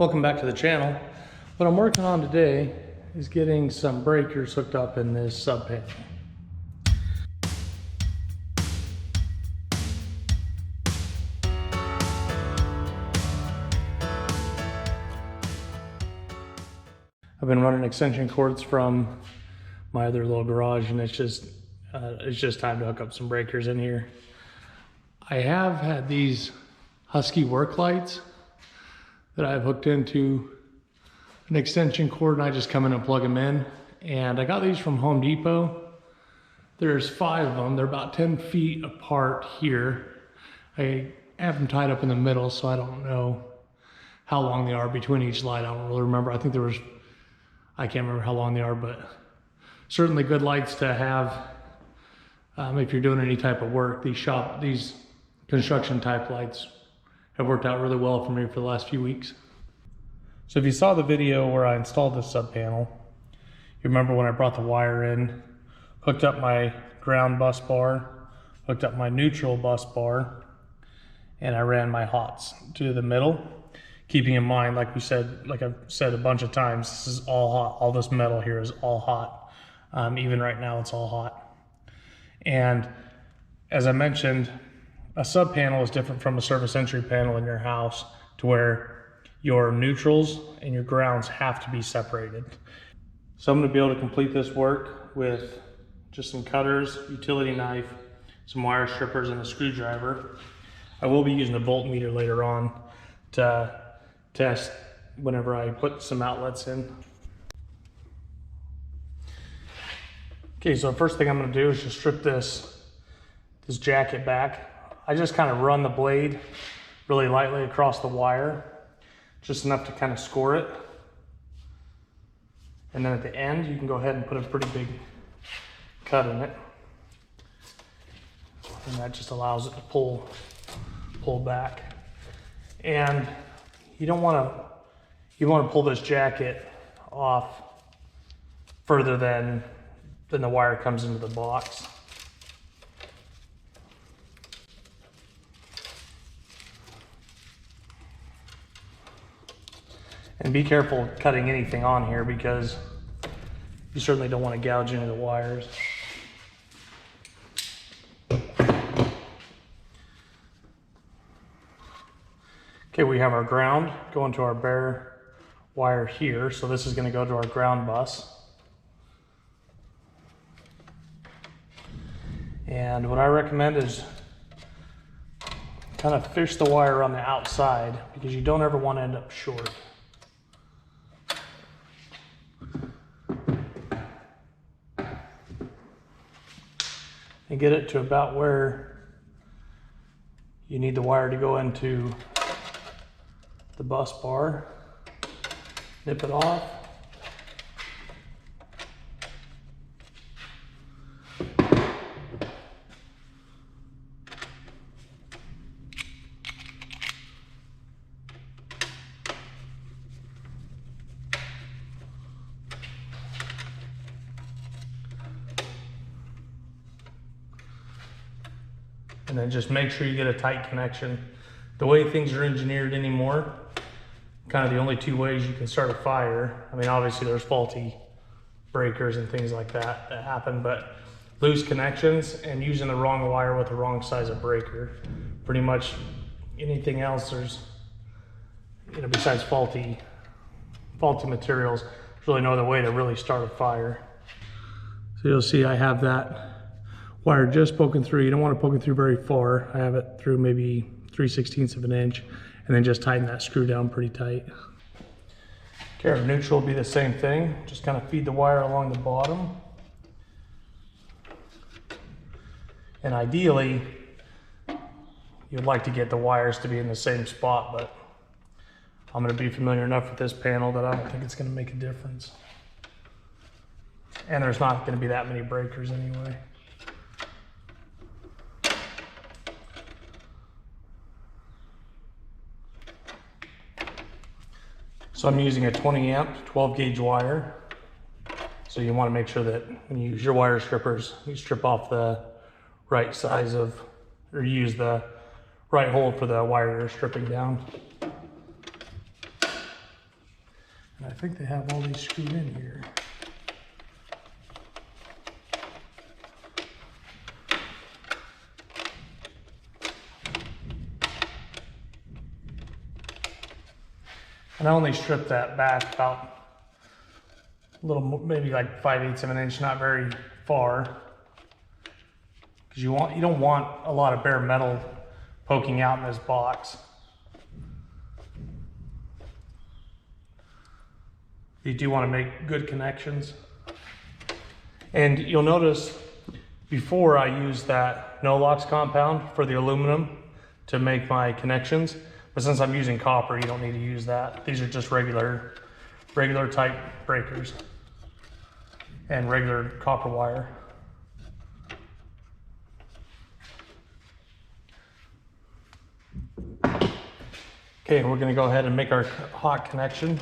Welcome back to the channel. What I'm working on today is getting some breakers hooked up in this sub panel. I've been running extension cords from my other little garage, and it's just time to hook up some breakers in here. I have had these Husky work lights that I've hooked into an extension cord, and I just come in and plug them in. And I got these from Home Depot. There's 5 of them. They're about 10 feet apart here. I have them tied up in the middle, so I don't know how long they are between each light. I don't really remember. I can't remember how long they are, but certainly good lights to have if you're doing any type of work. These construction type lights have worked out really well for me for the last few weeks. So if you saw the video where I installed this sub panel, you remember when I brought the wire in, hooked up my ground bus bar, hooked up my neutral bus bar, and I ran my hots to the middle. Keeping in mind, like I've said a bunch of times, this is all hot. All this metal here is all hot. Even right now, it's all hot. And as I mentioned, a sub panel is different from a surface entry panel in your house, to where your neutrals and your grounds have to be separated. So I'm going to be able to complete this work with just some cutters, utility knife, some wire strippers, and a screwdriver. I will be using a voltmeter later on to test whenever I put some outlets in. Okay, so the first thing I'm going to do is just strip this jacket back. I just kind of run the blade really lightly across the wire, just enough to kind of score it. And then at the end, you can go ahead and put a pretty big cut in it. And that just allows it to pull back. And you want to pull this jacket off further than the wire comes into the box. And be careful cutting anything on here, because you certainly don't want to gouge into the wires. Okay, we have our ground going to our bare wire here. So this is going to go to our ground bus. And what I recommend is kind of fish the wire on the outside, because you don't ever want to end up short. And get it to about where you need the wire to go into the bus bar. Nip it off. And then just make sure you get a tight connection. The way things are engineered anymore, kind of the only 2 ways you can start a fire. I mean, obviously there's faulty breakers and things like that happen, but loose connections and using the wrong wire with the wrong size of breaker. Pretty much anything else, there's, besides faulty materials, there's really no other way to really start a fire. So you'll see I have that wire just poking through. You don't want to poke it through very far. I have it through maybe 3/16 of an inch, and then just tighten that screw down pretty tight. Okay, our neutral will be the same thing. Just kind of feed the wire along the bottom. And ideally, you'd like to get the wires to be in the same spot, but I'm going to be familiar enough with this panel that I don't think it's going to make a difference. And there's not going to be that many breakers anyway. So I'm using a 20 amp 12 gauge wire. So you want to make sure that when you use your wire strippers, you strip off the right size of, or use the right hole for the wire you're stripping down. And I think they have all these screwed in here. And I only stripped that back about a little, maybe like 5/8 of an inch, not very far. Because you don't want a lot of bare metal poking out in this box. You do want to make good connections. And you'll notice before I used that No-Lox compound for the aluminum to make my connections, but since I'm using copper, you don't need to use that. These are just regular type breakers and regular copper wire. Okay, we're gonna go ahead and make our hot connection.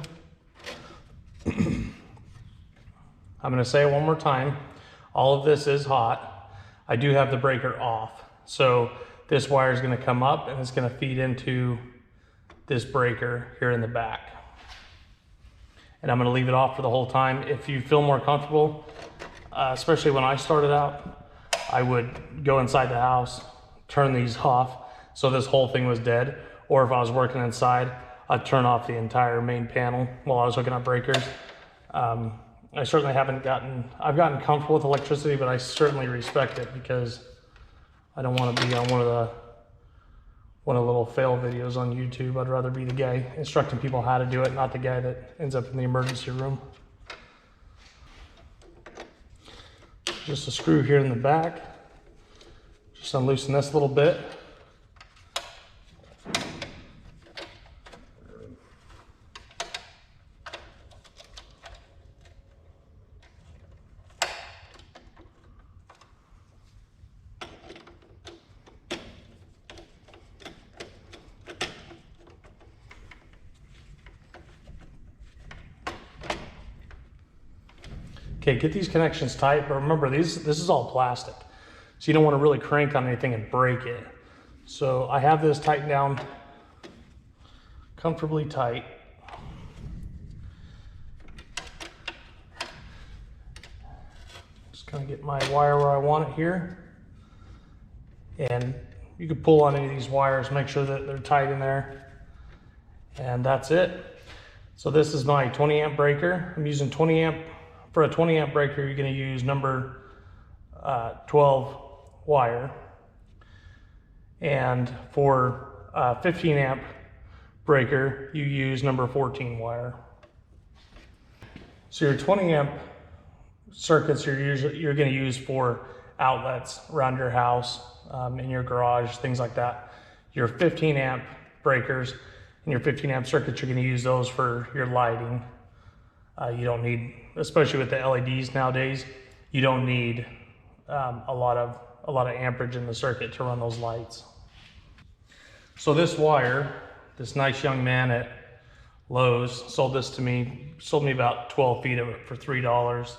I'm gonna say it one more time. All of this is hot. I do have the breaker off. So this wire is gonna come up and it's gonna feed into this breaker here in the back. And I'm gonna leave it off for the whole time. If you feel more comfortable, especially when I started out, I would go inside the house, turn these off so this whole thing was dead. Or if I was working inside, I'd turn off the entire main panel while I was hooking up breakers. I certainly I've gotten comfortable with electricity, but I certainly respect it because I don't want to be on one of the little fail videos on YouTube. I'd rather be the guy instructing people how to do it, not the guy that ends up in the emergency room. Just a screw here in the back. Just unloosen this a little bit. Okay, get these connections tight, but remember this is all plastic. So you don't want to really crank on anything and break it. So I have this tightened down comfortably tight. Just gonna get my wire where I want it here. And you can pull on any of these wires, make sure that they're tight in there. And that's it. So this is my 20 amp breaker. I'm using 20 amp. For a 20 amp breaker, you're gonna use number 12 wire. And for a 15 amp breaker, you use number 14 wire. So your 20 amp circuits you're gonna use for outlets around your house, in your garage, things like that. Your 15 amp breakers and your 15 amp circuits, you're gonna use those for your lighting. You don't need, especially with the LEDs nowadays, you don't need a lot of amperage in the circuit to run those lights. So this wire, this nice young man at Lowe's sold me about 12 feet of it for $3.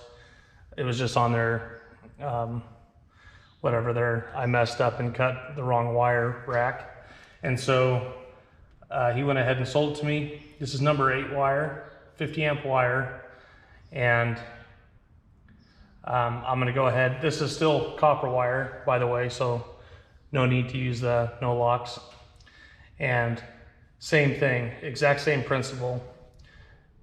It was just on their, I messed up and cut the wrong wire rack. And so he went ahead and sold it to me. This is number 8 wire. 50 amp wire, and I'm gonna go ahead. This is still copper wire, by the way, so no need to use the No-Lox. And same thing, exact same principle.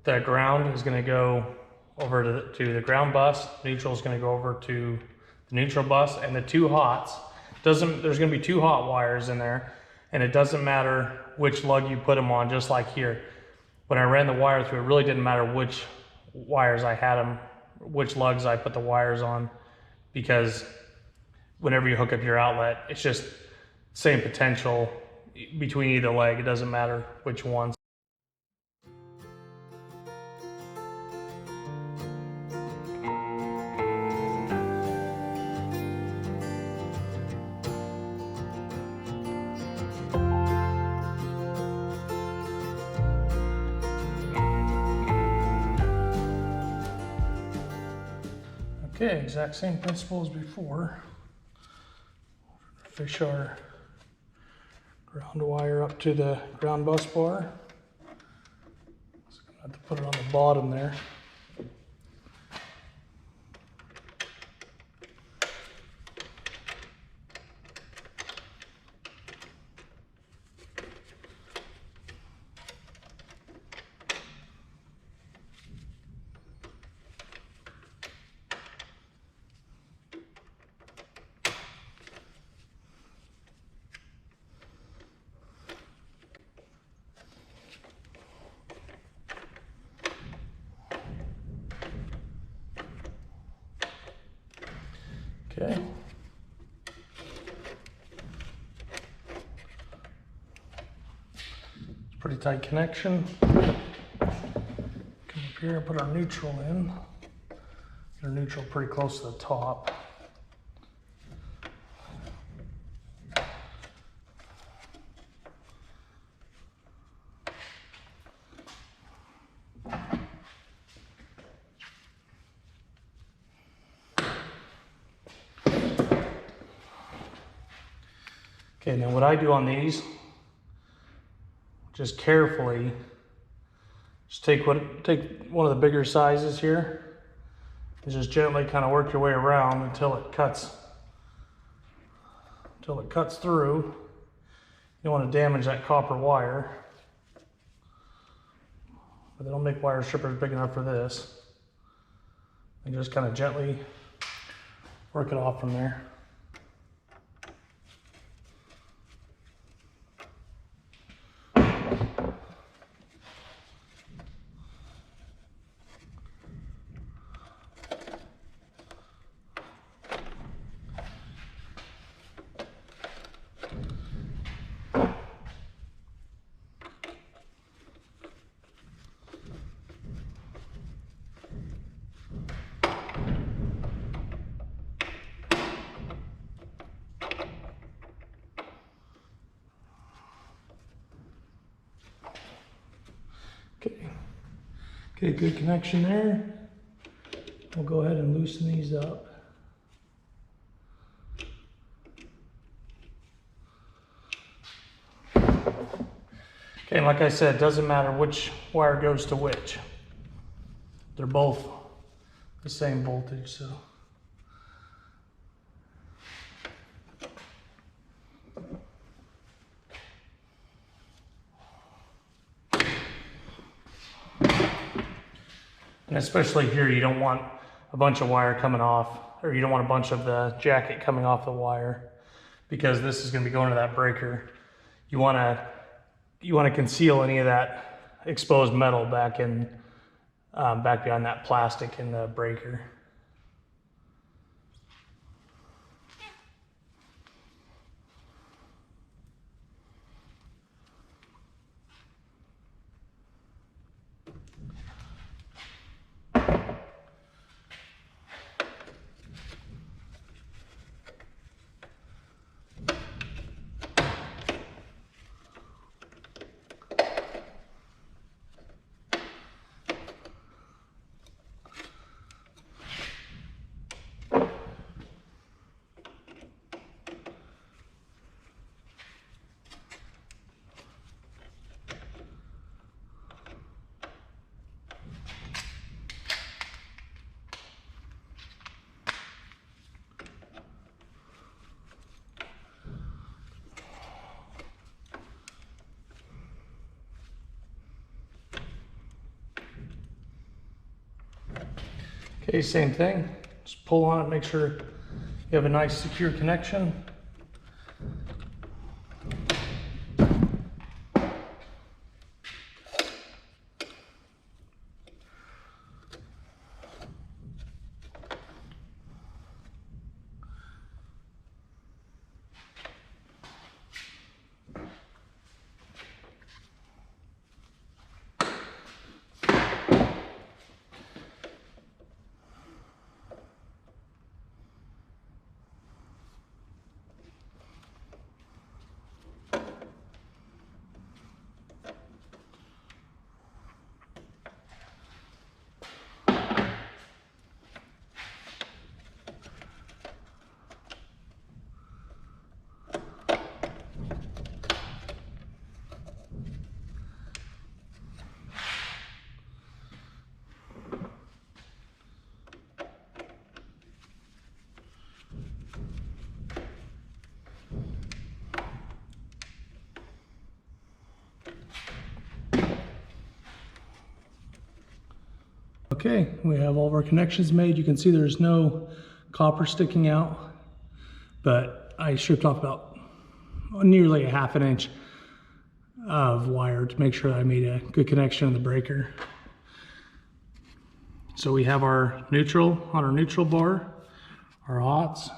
The ground is gonna go over to the ground bus, neutral is gonna go over to the neutral bus, and the two hots, there's gonna be 2 hot wires in there, and it doesn't matter which lug you put them on, just like here. When I ran the wire through, it really didn't matter which wires I had them, which lugs I put the wires on, because whenever you hook up your outlet, it's just same potential between either leg. It doesn't matter which ones. Okay, exact same principle as before. Fish our ground wire up to the ground bus bar. So I'm gonna have to put it on the bottom there. Okay. It's a pretty tight connection. Come up here and put our neutral in. Get our neutral pretty close to the top. Okay, now what I do on these, just carefully, just take one of the bigger sizes here, and just gently kind of work your way around until it cuts through. You don't want to damage that copper wire, but they don't make wire strippers big enough for this. And just kind of gently work it off from there. Okay, good connection there. We'll go ahead and loosen these up. Okay, like I said, it doesn't matter which wire goes to which. They're both the same voltage, so. And especially here, you don't want a bunch of wire coming off, or you don't want a bunch of the jacket coming off the wire, because this is going to be going to that breaker. You want to conceal any of that exposed metal back behind that plastic in the breaker. Okay, same thing. Just pull on it, make sure you have a nice secure connection. Okay, we have all of our connections made. You can see there's no copper sticking out, but I stripped off about nearly a ½ inch of wire to make sure that I made a good connection in the breaker. So we have our neutral on our neutral bar, our hots,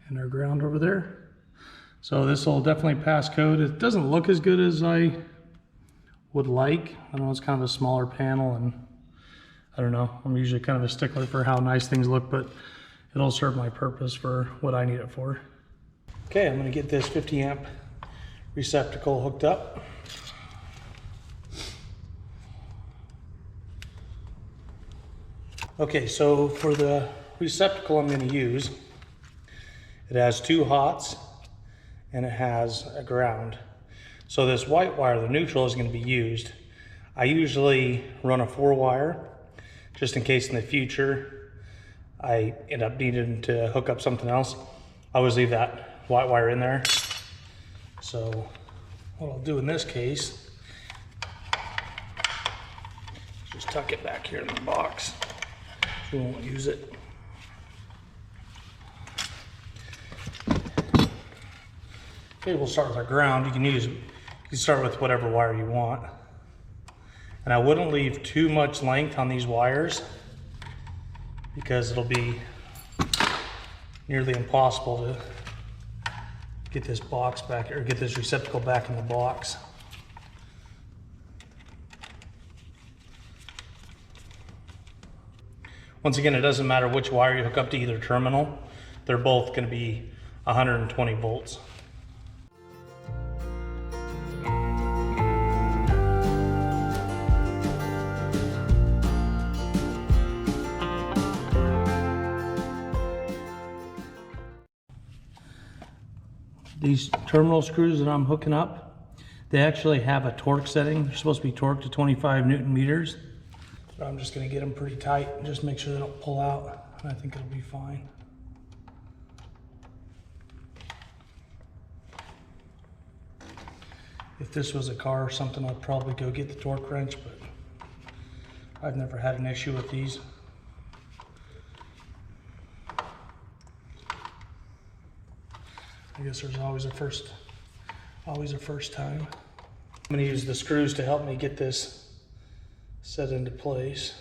and our ground over there. So this will definitely pass code. It doesn't look as good as I would like. I know it's kind of a smaller panel, and I don't know, I'm usually kind of a stickler for how nice things look, but it'll serve my purpose for what I need it for. Okay, I'm gonna get this 50 amp receptacle hooked up. Okay, so for the receptacle I'm going to use, it has 2 hots and it has a ground. So this white wire, the neutral, is going to be used. I usually run a 4-wire just in case in the future I end up needing to hook up something else. I always leave that white wire in there. So what I'll do in this case is just tuck it back here in the box. We won't use it. Okay, we'll start with our ground. You can start with whatever wire you want. And I wouldn't leave too much length on these wires because it'll be nearly impossible to get this box back, or get this receptacle back in the box. Once again, it doesn't matter which wire you hook up to either terminal. They're both going to be 120 volts. These terminal screws that I'm hooking up, they actually have a torque setting. They're supposed to be torqued to 25 Newton meters. So I'm just going to get them pretty tight and just make sure they don't pull out, and I think it'll be fine. If this was a car or something, I'd probably go get the torque wrench, but I've never had an issue with these. I guess there's always a first time. I'm going to use the screws to help me get this set into place.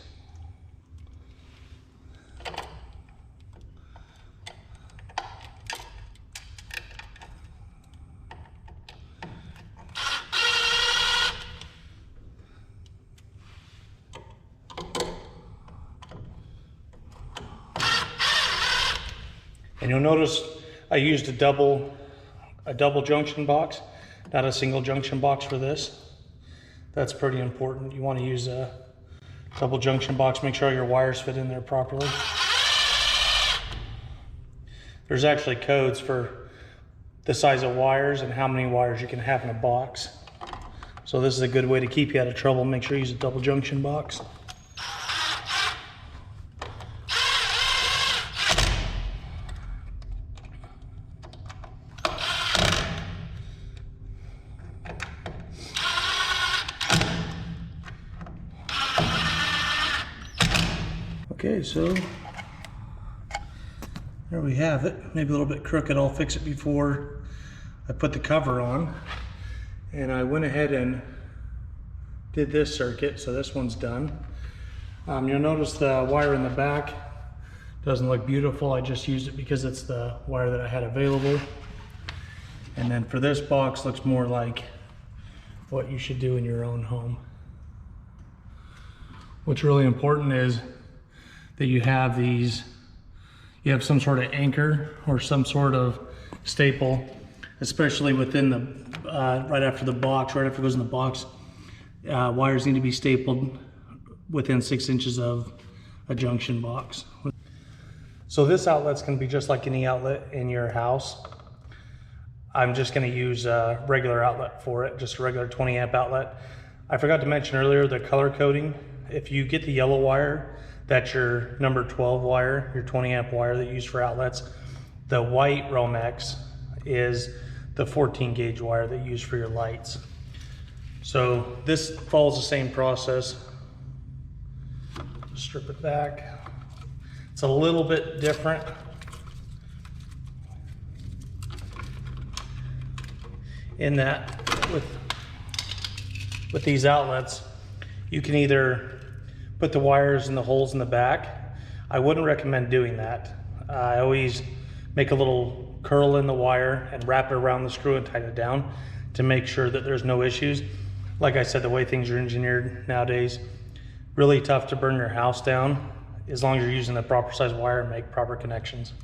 And you'll notice I used a double junction box, not a single junction box for this. That's pretty important. You want to use a double junction box. Make sure your wires fit in there properly. There's actually codes for the size of wires and how many wires you can have in a box. So this is a good way to keep you out of trouble. Make sure you use a double junction box. Okay, so there we have it. Maybe a little bit crooked. I'll fix it before I put the cover on. And I went ahead and did this circuit, so this one's done. You'll notice the wire in the back doesn't look beautiful. I just used it because it's the wire that I had available. And then for this box, looks more like what you should do in your own home. What's really important is that you have some sort of anchor or some sort of staple, especially within the, right after the box, right after it goes in the box. Wires need to be stapled within 6 inches of a junction box. So this outlet's gonna be just like any outlet in your house. I'm just gonna use a regular outlet for it, just a regular 20 amp outlet. I forgot to mention earlier the color coding. If you get the yellow wire, that's your number 12 wire, your 20 amp wire that you use for outlets. The white Romex is the 14 gauge wire that you use for your lights. So this follows the same process. Strip it back. It's a little bit different. In that with these outlets, you can either put the wires in the holes in the back. I wouldn't recommend doing that. I always make a little curl in the wire and wrap it around the screw and tighten it down to make sure that there's no issues. Like I said, the way things are engineered nowadays, really tough to burn your house down as long as you're using the proper size wire and make proper connections.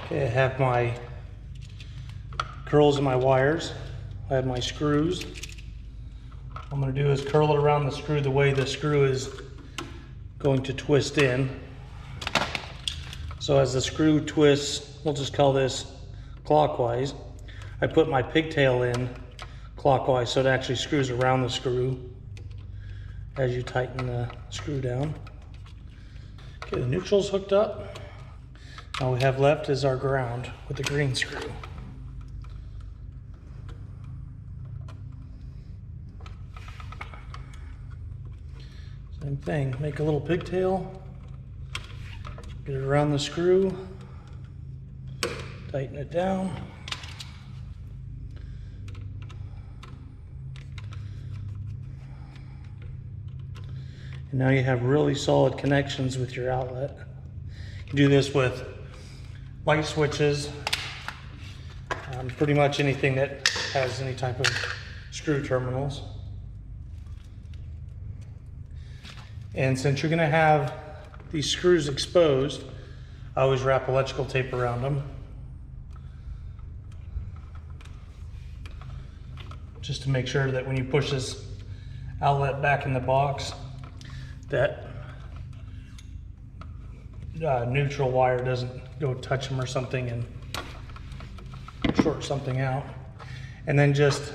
Okay, I have my curls in my wires. I have my screws. What I'm going to do is curl it around the screw the way the screw is going to twist in. So as the screw twists, we'll just call this clockwise, I put my pigtail in clockwise so it actually screws around the screw as you tighten the screw down. Okay, the neutral's hooked up. All we have left is our ground with the green screw. Same thing, make a little pigtail, get it around the screw, tighten it down. And now you have really solid connections with your outlet. You do this with light switches, pretty much anything that has any type of screw terminals. And since you're gonna have these screws exposed, I always wrap electrical tape around them, just to make sure that when you push this outlet back in the box, that neutral wire doesn't go touch them or something and short something out. And then just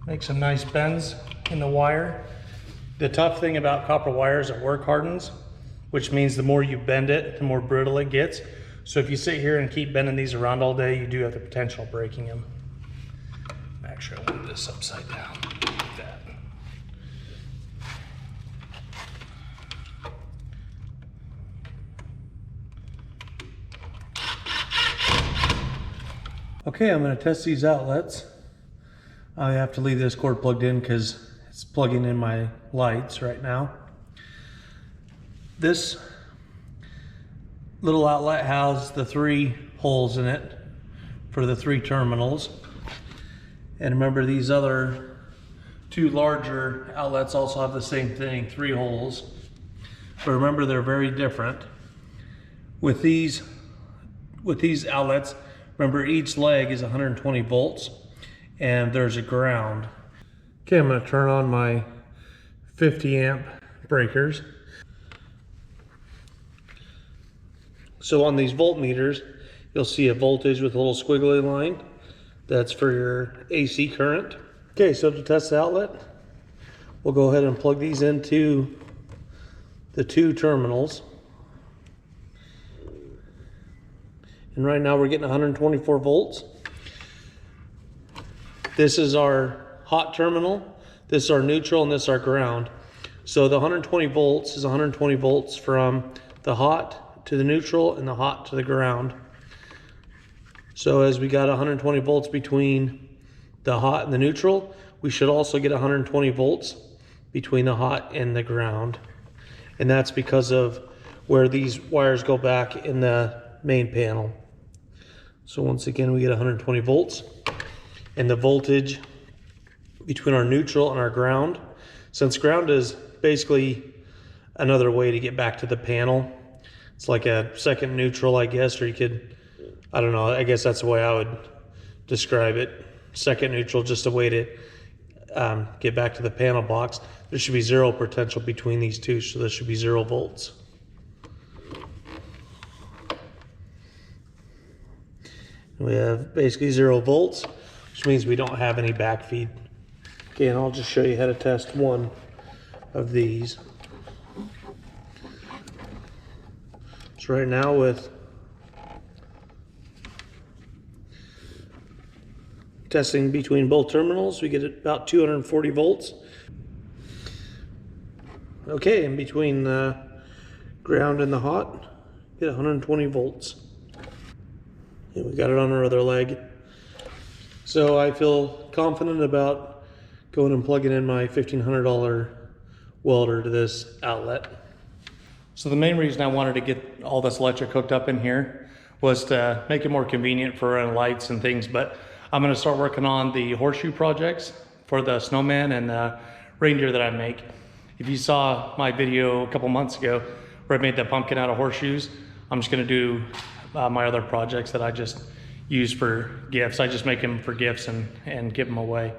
make some nice bends in the wire. The tough thing about copper wire is it work hardens, which means the more you bend it, the more brittle it gets. So if you sit here and keep bending these around all day, you do have the potential of breaking them. Actually, I want this upside down like that. Okay, I'm going to test these outlets. I have to leave this cord plugged in because it's plugging in my lights right now. This little outlet has the 3 holes in it for the 3 terminals. And remember, these other 2 larger outlets also have the same thing, 3 holes. But remember, they're very different. With these outlets, remember, each leg is 120 volts and there's a ground. Okay, I'm going to turn on my 50 amp breakers. So on these voltmeters, you'll see a voltage with a little squiggly line. That's for your AC current. Okay, so to test the outlet, we'll go ahead and plug these into the 2 terminals. And right now we're getting 124 volts. This is our hot terminal, this is our neutral, and this is our ground. So the 120 volts is 120 volts from the hot to the neutral and the hot to the ground. So as we got 120 volts between the hot and the neutral, we should also get 120 volts between the hot and the ground. And that's because of where these wires go back in the main panel. So once again, we get 120 volts. And the voltage between our neutral and our ground, since ground is basically another way to get back to the panel. It's like a second neutral, I guess, or you could, I don't know, I guess that's the way I would describe it. Second neutral, just a way to get back to the panel box. There should be 0 potential between these two, so there should be 0 volts. We have basically 0 volts, which means we don't have any backfeed. Okay, and I'll just show you how to test one of these. So right now with testing between both terminals, we get about 240 volts. Okay, in between the ground and the hot, get 120 volts. And we got it on our other leg. So I feel confident about going and plugging in my $1,500 welder to this outlet. So the main reason I wanted to get all this electric hooked up in here was to make it more convenient for running lights and things, but I'm gonna start working on the horseshoe projects for the snowman and the reindeer that I make. If you saw my video a couple months ago where I made the pumpkin out of horseshoes, I'm just gonna do my other projects that I just use for gifts. I just make them for gifts and give them away.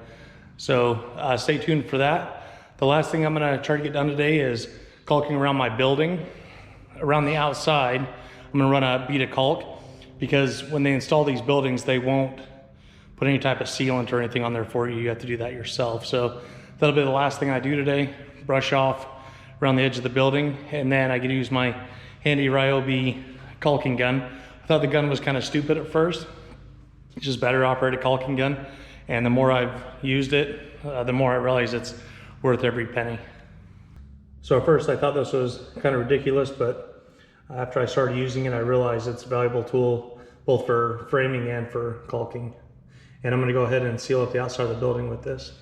So stay tuned for that. The last thing I'm gonna try to get done today is caulking around my building. Around the outside, I'm gonna run a bead of caulk because when they install these buildings, they won't put any type of sealant or anything on there for you. You have to do that yourself. So that'll be the last thing I do today. Brush off around the edge of the building, and then I can use my handy Ryobi caulking gun. I thought the gun was kind of stupid at first. It's just better operated caulking gun. And the more I've used it, the more I realize it's worth every penny. So at first I thought this was kind of ridiculous, but after I started using it, I realized it's a valuable tool both for framing and for caulking. And I'm gonna go ahead and seal up the outside of the building with this.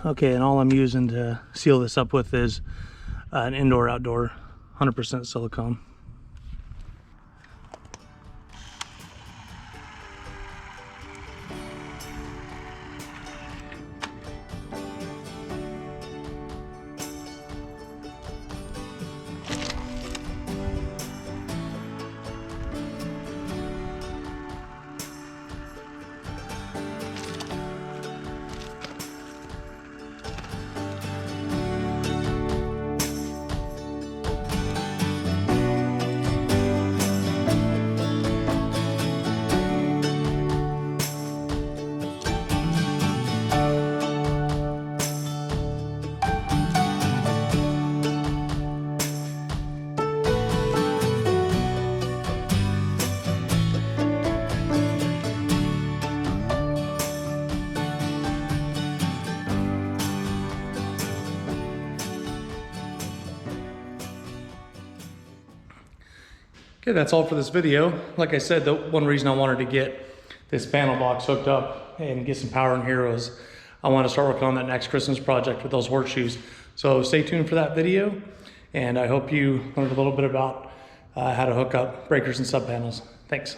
Okay, and all I'm using to seal this up with is an indoor-outdoor 100% silicone. Okay, that's all for this video. Like I said, the one reason I wanted to get this panel box hooked up and get some power in here was I want to start working on that next Christmas project with those horseshoes. So stay tuned for that video, and I hope you learned a little bit about how to hook up breakers and sub panels. Thanks.